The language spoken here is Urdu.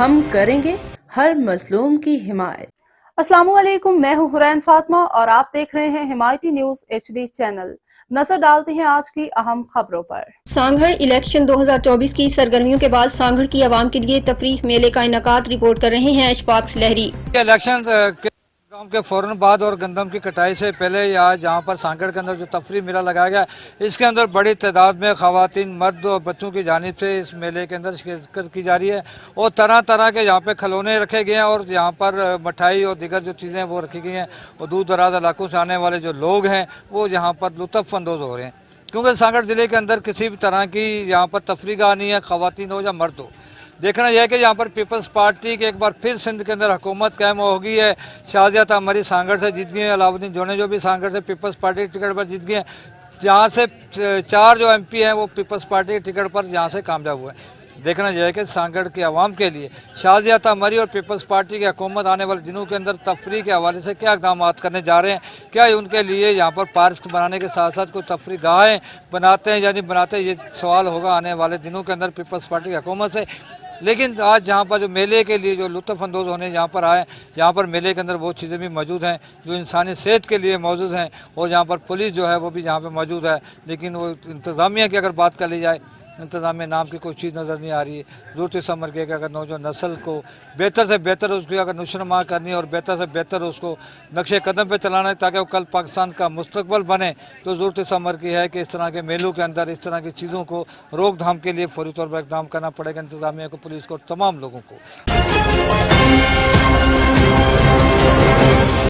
ہم کریں گے ہر مظلوم کی حمایت۔ السلام علیکم، میں ہوں حرین فاطمہ اور آپ دیکھ رہے ہیں حمایتی نیوز HD چینل۔ نظر ڈالتے ہیں آج کی اہم خبروں پر۔ سانگھڑ الیکشن 2024 کی سرگرمیوں کے بعد سانگھڑ کی عوام کے لیے تفریح میلے کا انعقاد رپورٹ کر رہے ہیں اشفاق سلہری۔ الیکشن کے پروگرام کے فوراً بعد اور گندم کی کٹائی سے پہلے آج جہاں پر سانگھڑ کے اندر جو تفریح میلہ لگایا گیا، اس کے اندر بڑی تعداد میں خواتین، مرد اور بچوں کی جانب سے اس میلے کے اندر شرکت کی جا رہی ہے اور طرح طرح کے یہاں پہ کھلونے رکھے گئے ہیں اور یہاں پر مٹھائی اور دیگر جو چیزیں وہ رکھی گئی ہیں اور دور دراز علاقوں سے آنے والے جو لوگ ہیں وہ یہاں پر لطف اندوز ہو رہے ہیں، کیونکہ سانگھڑ ضلع کے اندر کسی بھی طرح کی یہاں پر تفریح گاہ نہیں ہے، خواتین ہو یا مرد ہو۔ دیکھنا یہ ہے کہ یہاں پر پیپلز پارٹی کے ایک بار پھر سندھ کے اندر حکومت قائم ہو گئی ہے۔ شازیہ تامری سانگھڑ سے جیت گئی ہیں، علاؤالدین جونے جو بھی سانگھڑ سے پیپلز پارٹی کے ٹکٹ پر جیت گئے ہیں، جہاں سے 4 جو MP ہیں وہ پیپلز پارٹی کے ٹکٹ پر یہاں سے کامیاب ہوئے ہیں۔ دیکھنا یہ ہے کہ سانگھڑ کی عوام کے لیے شازیہ تامری اور پیپلز پارٹی کی حکومت آنے والے دنوں کے اندر تفریح کے حوالے سے کیا اقدامات کرنے جا رہے ہیں، کیا ان کے لیے یہاں پر پارک بنانے کے ساتھ ساتھ کوئی تفریح گاہیں بناتے ہیں یا نہیں بناتے، یہ سوال ہوگا آنے والے دنوں کے اندر پیپلز پارٹی کی حکومت سے۔ لیکن آج جہاں پر جو میلے کے لیے جو لطف اندوز ہونے یہاں پر آئے، یہاں پر میلے کے اندر وہ چیزیں بھی موجود ہیں جو انسانی صحت کے لیے موجود ہیں اور یہاں پر پولیس جو ہے وہ بھی یہاں پہ موجود ہے، لیکن وہ انتظامیہ کی اگر بات کر لی جائے، انتظامیہ نام کی کوئی چیز نظر نہیں آ رہی ہے۔ ضرورت اس امر کی ہے کہ اگر نوجوان نسل کو بہتر سے بہتر اس کی اگر نشوونما کرنی ہے اور بہتر سے بہتر اس کو نقشے قدم پہ چلانا ہے تاکہ وہ کل پاکستان کا مستقبل بنے، تو ضرورت اس امر کی ہے کہ اس طرح کے میلوں کے اندر اس طرح کی چیزوں کو روک تھام کے لیے فوری طور پر اقدام کرنا پڑے گا انتظامیہ کو، پولیس کو، تمام لوگوں کو۔